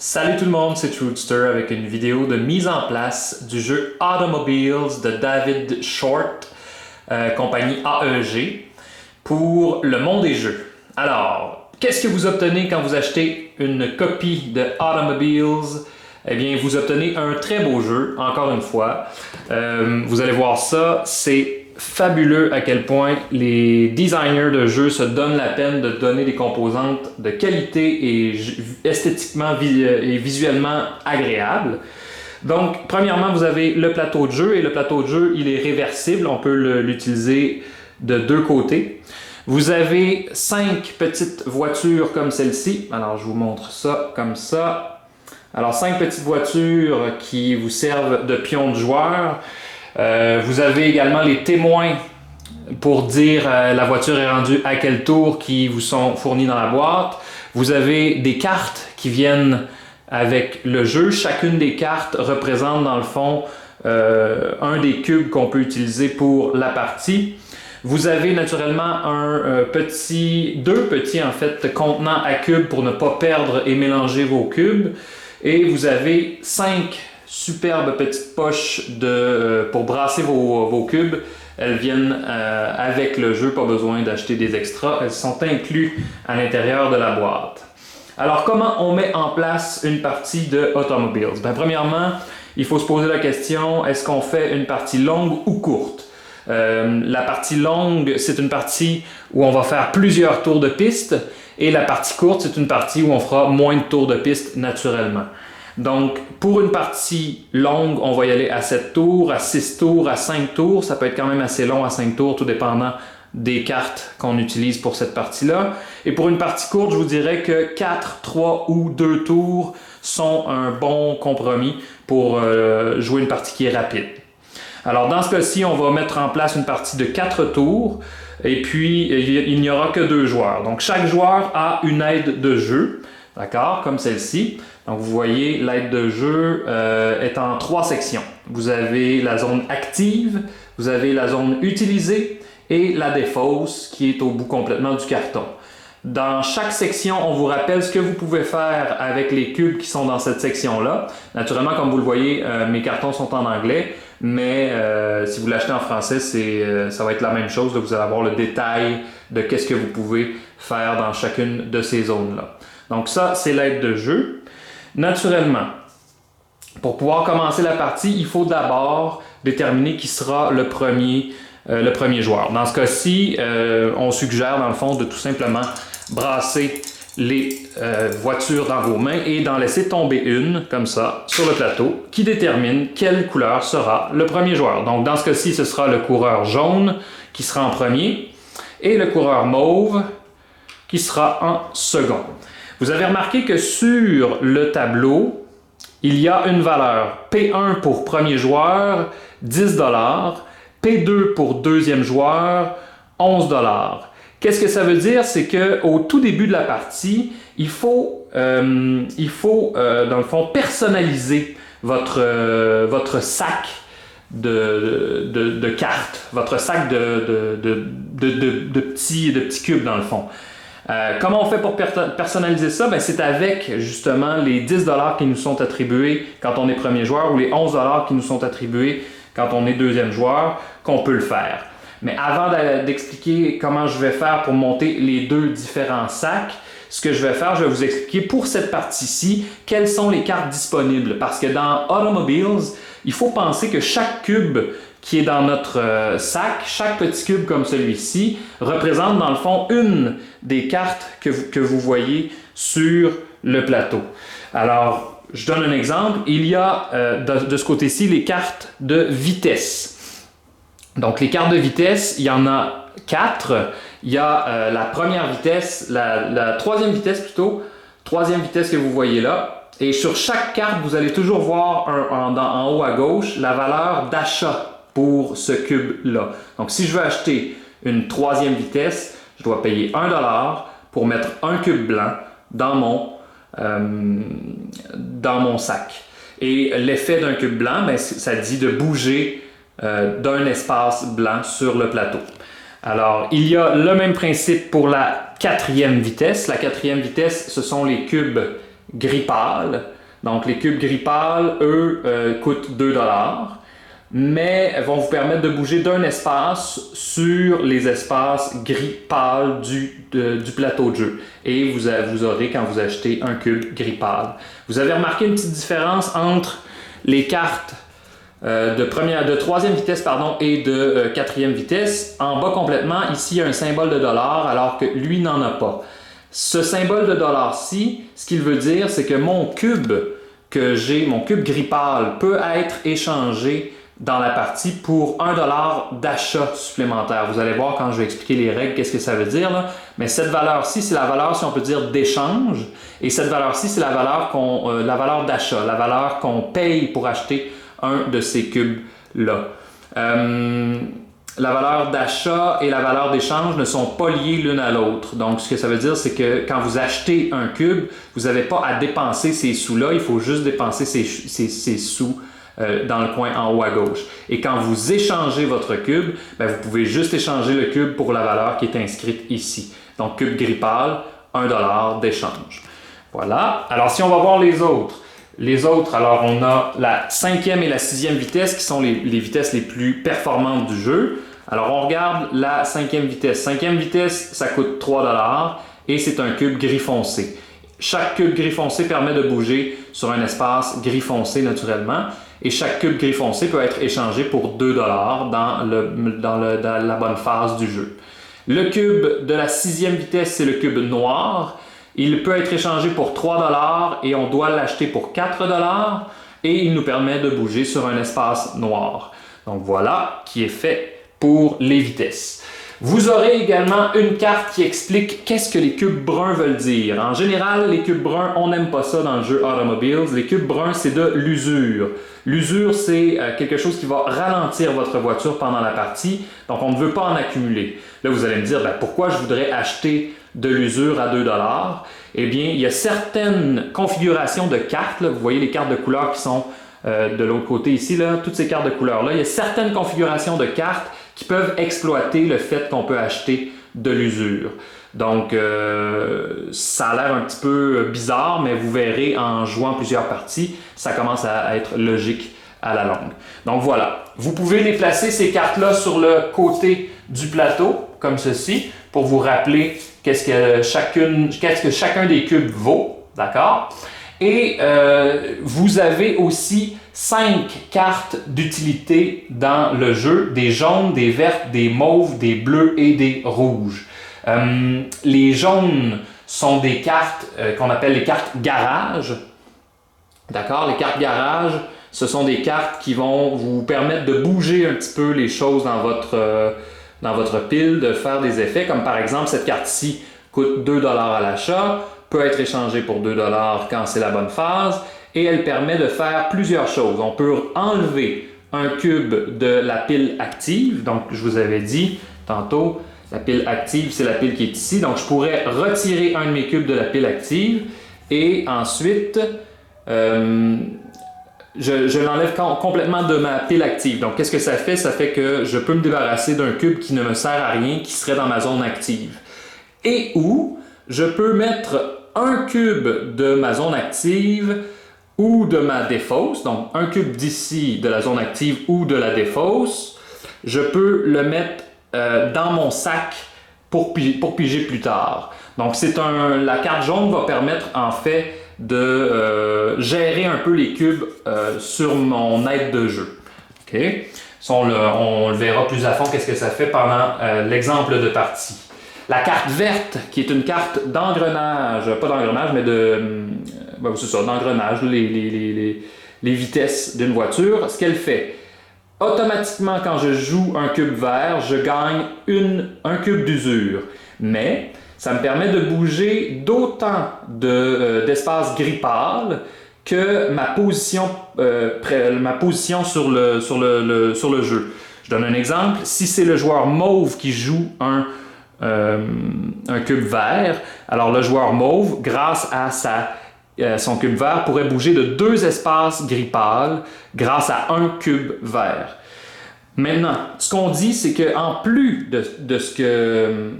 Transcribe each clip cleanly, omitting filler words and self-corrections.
Salut tout le monde, c'est Truthster avec une vidéo de mise en place du jeu Automobiles de David Short, compagnie AEG, pour le monde des jeux. Alors, qu'est-ce que vous obtenez quand vous achetez une copie de Automobiles? Eh bien, vous obtenez un très beau jeu, encore une fois. Vous allez voir ça, c'est fabuleux à quel point les designers de jeux se donnent la peine de donner des composantes de qualité et esthétiquement et visuellement agréables. Donc, premièrement, vous avez le plateau de jeu et le plateau de jeu, il est réversible. On peut l'utiliser de deux côtés. Vous avez 5 petites voitures comme celle-ci. Alors, je vous montre ça comme ça. Alors, 5 petites voitures qui vous servent de pions de joueurs. Vous avez également les témoins pour dire la voiture est rendue à quel tour qui vous sont fournis dans la boîte. Vous avez des cartes qui viennent avec le jeu. Chacune des cartes représente dans le fond un des cubes qu'on peut utiliser pour la partie. Vous avez naturellement deux petits en fait contenants à cubes pour ne pas perdre et mélanger vos cubes. Et vous avez 5 superbes petites poches pour brasser vos cubes. Elles viennent avec le jeu, pas besoin d'acheter des extras. Elles sont incluses à l'intérieur de la boîte. Alors, comment on met en place une partie de Automobiles? Premièrement, il faut se poser la question, est-ce qu'on fait une partie longue ou courte? La partie longue, c'est une partie où on va faire plusieurs tours de piste. Et la partie courte, c'est une partie où on fera moins de tours de piste naturellement. Donc, pour une partie longue, on va y aller à 7 tours, à 6 tours, à 5 tours. Ça peut être quand même assez long à 5 tours, tout dépendant des cartes qu'on utilise pour cette partie-là. Et pour une partie courte, je vous dirais que 4, 3 ou 2 tours sont un bon compromis pour jouer une partie qui est rapide. Alors, dans ce cas-ci, on va mettre en place une partie de 4 tours. Et puis, il n'y aura que 2 joueurs. Donc, chaque joueur a une aide de jeu, d'accord, comme celle-ci. Donc, vous voyez, l'aide de jeu est en 3 sections. Vous avez la zone active, vous avez la zone utilisée et la défausse qui est au bout complètement du carton. Dans chaque section, on vous rappelle ce que vous pouvez faire avec les cubes qui sont dans cette section-là. Naturellement, comme vous le voyez, mes cartons sont en anglais, mais si vous l'achetez en français, ça va être la même chose. Vous allez avoir le détail de qu'est-ce que vous pouvez faire dans chacune de ces zones-là. Donc ça, c'est l'aide de jeu. Naturellement, pour pouvoir commencer la partie, il faut d'abord déterminer qui sera le premier joueur. Dans ce cas-ci, on suggère dans le fond de tout simplement brasser les voitures dans vos mains et d'en laisser tomber une, comme ça, sur le plateau, qui détermine quelle couleur sera le premier joueur. Donc dans ce cas-ci, ce sera le coureur jaune qui sera en premier et le coureur mauve qui sera en second. Vous avez remarqué que sur le tableau, il y a une valeur P1 pour premier joueur, 10 $, P2 pour deuxième joueur, 11 $. Qu'est-ce que ça veut dire? C'est qu'au tout début de la partie, il faut dans le fond, personnaliser votre sac de cartes, votre sac de petits cubes dans le fond. Comment on fait pour personnaliser ça? C'est avec justement les 10 $ qui nous sont attribués quand on est premier joueur ou les 11 $ qui nous sont attribués quand on est deuxième joueur qu'on peut le faire. Mais avant d'expliquer comment je vais faire pour monter les deux différents sacs, ce que je vais faire, je vais vous expliquer pour cette partie-ci quelles sont les cartes disponibles. Parce que dans Automobiles, il faut penser que chaque cube qui est dans notre sac, chaque petit cube comme celui-ci, représente dans le fond une des cartes que vous voyez sur le plateau. Alors, je donne un exemple. Il y a de ce côté-ci les cartes de vitesse. Donc, les cartes de vitesse, il y en a 4. Il y a la première vitesse, la troisième vitesse plutôt, troisième vitesse que vous voyez là. Et sur chaque carte, vous allez toujours voir en haut à gauche la valeur d'achat pour ce cube-là. Donc, si je veux acheter une troisième vitesse, je dois payer 1 $ pour mettre un cube blanc dans mon sac. Et l'effet d'un cube blanc, ça dit de bouger d'un espace blanc sur le plateau. Alors, il y a le même principe pour la quatrième vitesse. La quatrième vitesse, ce sont les cubes gris pâle. Donc les cubes gris pâle, eux, coûtent 2 $, mais vont vous permettre de bouger d'un espace sur les espaces gris pâle du plateau de jeu. Et vous aurez, quand vous achetez un cube gris pâle. Vous avez remarqué une petite différence entre les cartes de troisième vitesse et de quatrième vitesse. En bas complètement, ici, il y a un symbole de dollar, alors que lui n'en a pas. Ce symbole de dollar-ci, ce qu'il veut dire, c'est que mon cube gris pâle, peut être échangé dans la partie pour 1 $ d'achat supplémentaire. Vous allez voir quand je vais expliquer les règles, qu'est-ce que ça veut dire, là. Mais cette valeur-ci, c'est la valeur, si on peut dire, d'échange. Et cette valeur-ci, c'est la valeur d'achat, la valeur qu'on paye pour acheter un de ces cubes-là. La valeur d'achat et la valeur d'échange ne sont pas liées l'une à l'autre. Donc, ce que ça veut dire, c'est que quand vous achetez un cube, vous n'avez pas à dépenser ces sous-là, il faut juste dépenser ces sous dans le coin en haut à gauche. Et quand vous échangez votre cube, vous pouvez juste échanger le cube pour la valeur qui est inscrite ici. Donc, cube gris pâle, 1 $ d'échange. Voilà. Alors, si on va voir les autres. Alors on a la 5e et la 6e vitesse qui sont les vitesses les plus performantes du jeu. Alors on regarde la 5e vitesse. 5e vitesse, ça coûte 3 $ et c'est un cube gris foncé. Chaque cube gris foncé permet de bouger sur un espace gris foncé naturellement. Et chaque cube gris foncé peut être échangé pour 2 $ dans la bonne phase du jeu. Le cube de la 6e vitesse, c'est le cube noir. Il peut être échangé pour 3 $ et on doit l'acheter pour 4 $ et il nous permet de bouger sur un espace noir. Donc voilà qui est fait pour les vitesses. Vous aurez également une carte qui explique qu'est-ce que les cubes bruns veulent dire. En général, les cubes bruns, on n'aime pas ça dans le jeu Automobiles. Les cubes bruns, c'est de l'usure. L'usure, c'est quelque chose qui va ralentir votre voiture pendant la partie, donc on ne veut pas en accumuler. Là, vous allez me dire, pourquoi je voudrais acheter de l'usure à 2 $? Eh bien, il y a certaines configurations de cartes, là, vous voyez les cartes de couleurs qui sont de l'autre côté ici, là, toutes ces cartes de couleurs-là, il y a certaines configurations de cartes qui peuvent exploiter le fait qu'on peut acheter de l'usure. Donc, ça a l'air un petit peu bizarre, mais vous verrez en jouant plusieurs parties, ça commence à être logique à la longue. Donc voilà, vous pouvez déplacer ces cartes-là sur le côté du plateau, comme ceci, pour vous rappeler qu'est-ce que chacun des cubes vaut, d'accord? Et vous avez aussi 5 cartes d'utilité dans le jeu, des jaunes, des vertes, des mauves, des bleus et des rouges. Les jaunes sont des cartes qu'on appelle les cartes garage. D'accord? Les cartes garage, ce sont des cartes qui vont vous permettre de bouger un petit peu les choses dans votre pile, de faire des effets, comme par exemple cette carte-ci coûte 2 $ à l'achat, peut être échangée pour 2 $ quand c'est la bonne phase, et elle permet de faire plusieurs choses. On peut enlever un cube de la pile active, donc je vous avais dit tantôt, la pile active, c'est la pile qui est ici, donc je pourrais retirer un de mes cubes de la pile active, et ensuite, je l'enlève complètement de ma pile active. Donc, qu'est-ce que ça fait? Ça fait que je peux me débarrasser d'un cube qui ne me sert à rien, qui serait dans ma zone active. Et ou, je peux mettre un cube de ma zone active ou de ma défausse, donc un cube d'ici de la zone active ou de la défausse, je peux le mettre dans mon sac pour piger plus tard. Donc, la carte jaune va permettre en fait de gérer un peu les cubes sur mon aide de jeu. Okay? Ça, on le verra plus à fond qu'est-ce que ça fait pendant l'exemple de partie. La carte verte, qui est une carte d'engrenage, pas d'engrenage, mais c'est ça, d'engrenage, les vitesses d'une voiture. Ce qu'elle fait, automatiquement, quand je joue un cube vert, je gagne un cube d'usure. Mais ça me permet de bouger d'autant d'espace gris pâle que ma position sur le jeu. Je donne un exemple. Si c'est le joueur mauve qui joue un cube vert, alors le joueur mauve, grâce à son cube vert, pourrait bouger de 2 espaces gris pâle grâce à un cube vert. Maintenant, ce qu'on dit, c'est qu'en plus de ce que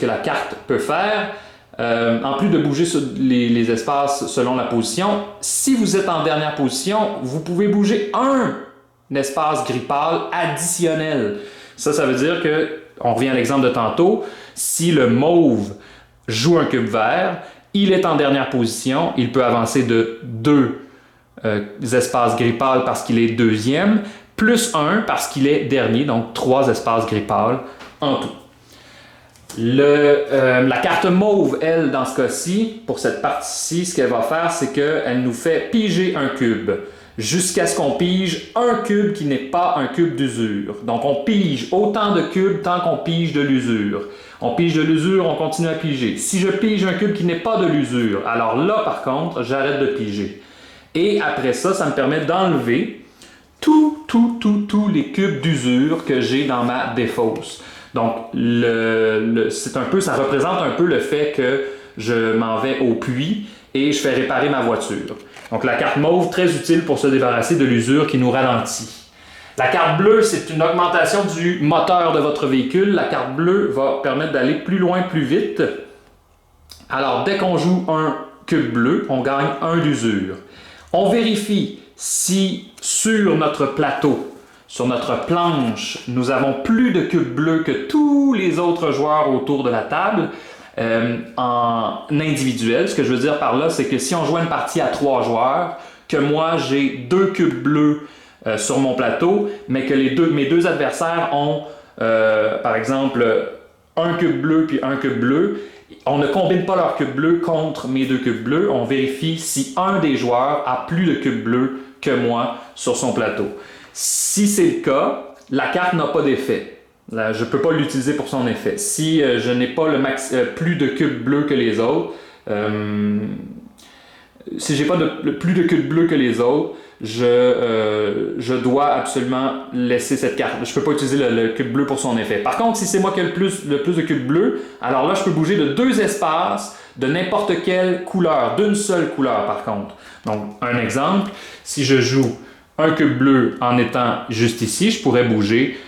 la carte peut faire, en plus de bouger sur les espaces selon la position, si vous êtes en dernière position, vous pouvez bouger un espace gris pâle additionnel. Ça veut dire que, on revient à l'exemple de tantôt, si le mauve joue un cube vert, il est en dernière position, il peut avancer de 2 espaces gris pâle parce qu'il est deuxième, plus 1 parce qu'il est dernier, donc 3 espaces gris pâle en tout. La carte mauve, elle, dans ce cas-ci, pour cette partie-ci, ce qu'elle va faire, c'est qu'elle nous fait piger un cube jusqu'à ce qu'on pige un cube qui n'est pas un cube d'usure. Donc on pige autant de cubes tant qu'on pige de l'usure. On pige de l'usure, on continue à piger. Si je pige un cube qui n'est pas de l'usure, alors là, par contre, j'arrête de piger. Et après ça, ça me permet d'enlever tous les cubes d'usure que j'ai dans ma défausse. Donc, ça représente un peu le fait que je m'en vais au puits et je fais réparer ma voiture. Donc, la carte mauve, très utile pour se débarrasser de l'usure qui nous ralentit. La carte bleue, c'est une augmentation du moteur de votre véhicule. La carte bleue va permettre d'aller plus loin, plus vite. Alors, dès qu'on joue un cube bleu, on gagne 1 d'usure. On vérifie si sur notre plateau, sur notre planche, nous avons plus de cubes bleus que tous les autres joueurs autour de la table en individuel. Ce que je veux dire par là, c'est que si on joue une partie à 3 joueurs, que moi j'ai 2 cubes bleus sur mon plateau, mais que mes deux adversaires ont, par exemple, un cube bleu puis un cube bleu, on ne combine pas leurs cubes bleus contre mes 2 cubes bleus. On vérifie si un des joueurs a plus de cubes bleus que moi sur son plateau. Si c'est le cas, la carte n'a pas d'effet. Là, je ne peux pas l'utiliser pour son effet. Si je n'ai pas plus de cubes bleus que les autres, si j'ai pas plus de cubes bleus que les autres, je dois absolument laisser cette carte. Je ne peux pas utiliser le cube bleu pour son effet. Par contre, si c'est moi qui ai le plus de cubes bleus, alors là, je peux bouger de 2 espaces de n'importe quelle couleur, d'une seule couleur par contre. Donc, un exemple, si je joue un cube bleu en étant juste ici, je pourrais bouger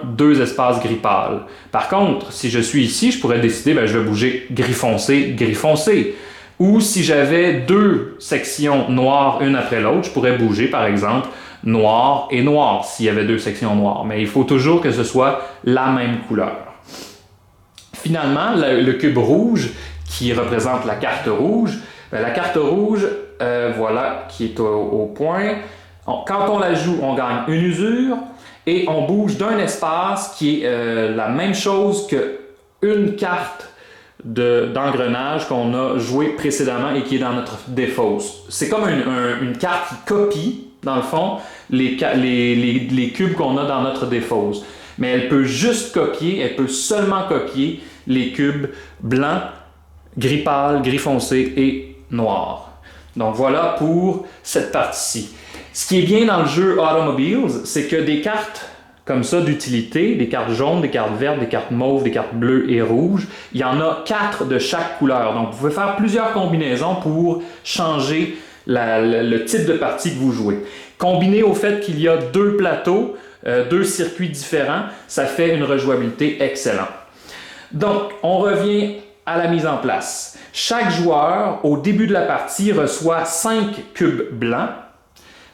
2 espaces gris pâle. Par contre, si je suis ici, je pourrais décider, je vais bouger gris foncé, gris foncé. Ou si j'avais 2 sections noires une après l'autre, je pourrais bouger par exemple noir et noir s'il y avait 2 sections noires. Mais il faut toujours que ce soit la même couleur. Finalement, le cube rouge qui représente la carte rouge, la carte rouge, voilà, qui est au point. Quand on la joue, on gagne une usure et on bouge d'un espace qui est la même chose qu'une carte d'engrenage qu'on a joué précédemment et qui est dans notre défausse. C'est comme une carte qui copie, dans le fond, les cubes qu'on a dans notre défausse. Mais elle peut juste copier, elle peut seulement copier les cubes blancs, gris pâle, gris foncé et noir. Donc voilà pour cette partie-ci. Ce qui est bien dans le jeu Automobiles, c'est que des cartes comme ça d'utilité, des cartes jaunes, des cartes vertes, des cartes mauves, des cartes bleues et rouges, il y en a 4 de chaque couleur. Donc vous pouvez faire plusieurs combinaisons pour changer le type de partie que vous jouez. Combiné au fait qu'il y a 2 plateaux, 2 circuits différents, ça fait une rejouabilité excellente. Donc, on revient à la mise en place. Chaque joueur, au début de la partie, reçoit 5 cubes blancs,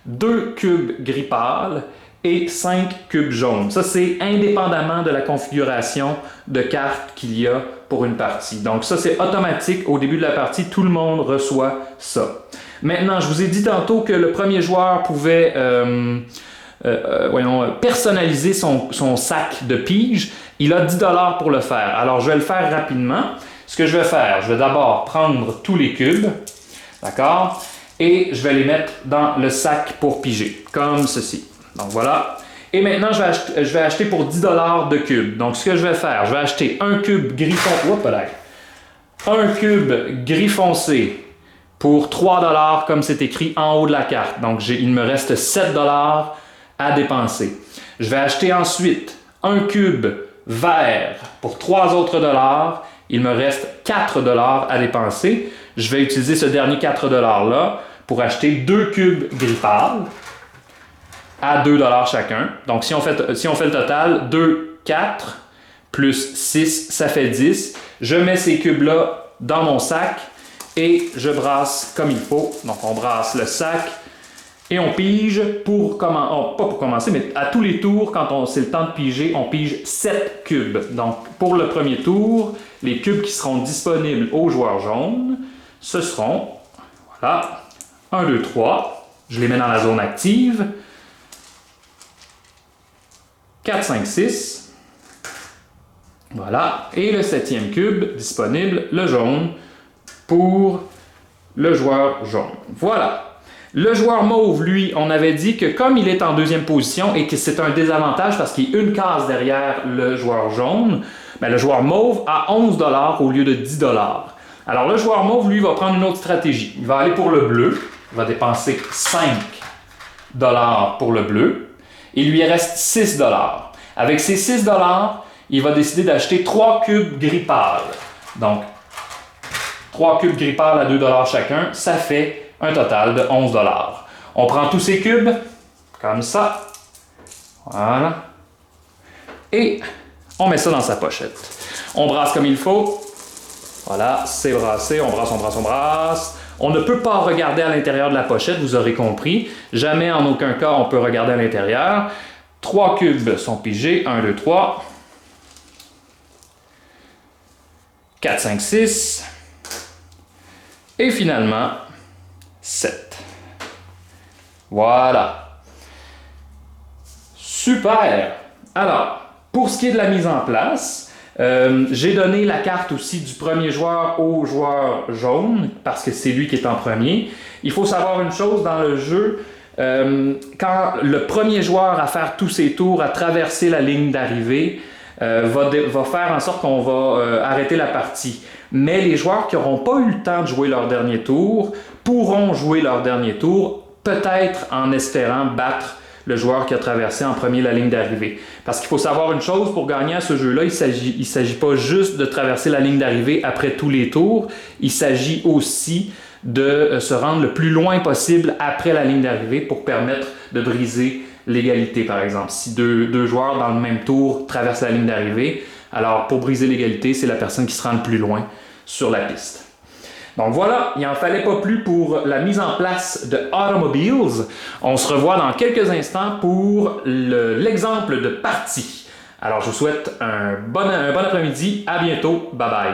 2 cubes gris pâle et 5 cubes jaunes. Ça, c'est indépendamment de la configuration de cartes qu'il y a pour une partie. Donc ça, c'est automatique. Au début de la partie, tout le monde reçoit ça. Maintenant, je vous ai dit tantôt que le premier joueur pouvait personnaliser son sac de pige. Il a 10 $ pour le faire. Alors, je vais le faire rapidement. Ce que je vais faire, je vais d'abord prendre tous les cubes, d'accord? Et je vais les mettre dans le sac pour piger, comme ceci. Donc voilà. Et maintenant, je vais acheter pour 10 $ de cubes. Donc, ce que je vais faire, je vais acheter un cube gris foncé. Un cube gris foncé pour 3 $ comme c'est écrit en haut de la carte. Donc, il me reste 7 $ à dépenser. Je vais acheter ensuite un cube vert pour 3 autres dollars. Il me reste 4 $ à dépenser. Je vais utiliser ce dernier 4 $ là pour acheter 2 cubes gris pâle à 2 $ chacun. Donc, si on fait le total, 2, 4, plus 6, ça fait 10. Je mets ces cubes-là dans mon sac et je brasse comme il faut. Donc on brasse le sac et on pige pour commencer, pas pour commencer, mais à tous les tours, quand c'est le temps de piger, on pige 7 cubes. Donc pour le premier tour, les cubes qui seront disponibles aux joueurs jaunes, ce seront, voilà, 1, 2, 3. Je les mets dans la zone active. 4, 5, 6. Voilà. Et le 7e cube disponible, le jaune, pour le joueur jaune. Voilà. Le joueur mauve, lui, on avait dit que comme il est en deuxième position et que c'est un désavantage parce qu'il est une case derrière le joueur jaune, bien, le joueur mauve a 11 $ au lieu de 10 $. Alors le joueur mauve, lui, va prendre une autre stratégie. Il va aller pour le bleu. Il va dépenser 5 $ pour le bleu. Il lui reste 6 $. Avec ces 6 $, il va décider d'acheter 3 cubes gris pâle. Donc, 3 cubes gris pâle à 2 $ chacun, ça fait un total de 11 $. On prend tous ces cubes, comme ça. Voilà. Et on met ça dans sa pochette. On brasse comme il faut. Voilà, c'est brassé. On brasse, on brasse, on brasse. On ne peut pas regarder à l'intérieur de la pochette, vous aurez compris. Jamais, en aucun cas, on peut regarder à l'intérieur. 3 cubes sont pigés. 1, 2, 3. 4, 5, 6. Et finalement, 7. Voilà. Super! Alors, pour ce qui est de la mise en place, j'ai donné la carte aussi du premier joueur au joueur jaune, parce que c'est lui qui est en premier. Il faut savoir une chose dans le jeu, quand le premier joueur à faire tous ses tours, à traverser la ligne d'arrivée, va faire en sorte qu'on va arrêter la partie. Mais les joueurs qui n'auront pas eu le temps de jouer leur dernier tour pourront jouer leur dernier tour, peut-être en espérant battre le joueur qui a traversé en premier la ligne d'arrivée. Parce qu'il faut savoir une chose, pour gagner à ce jeu-là, il ne s'agit pas juste de traverser la ligne d'arrivée après tous les tours, il s'agit aussi de se rendre le plus loin possible après la ligne d'arrivée pour permettre de briser l'égalité, par exemple. Si deux joueurs dans le même tour traversent la ligne d'arrivée, alors pour briser l'égalité, c'est la personne qui se rend le plus loin sur la piste. Donc voilà, il n'en fallait pas plus pour la mise en place de Automobiles. On se revoit dans quelques instants pour l'exemple de partie. Alors je vous souhaite un bon après-midi, à bientôt, bye bye.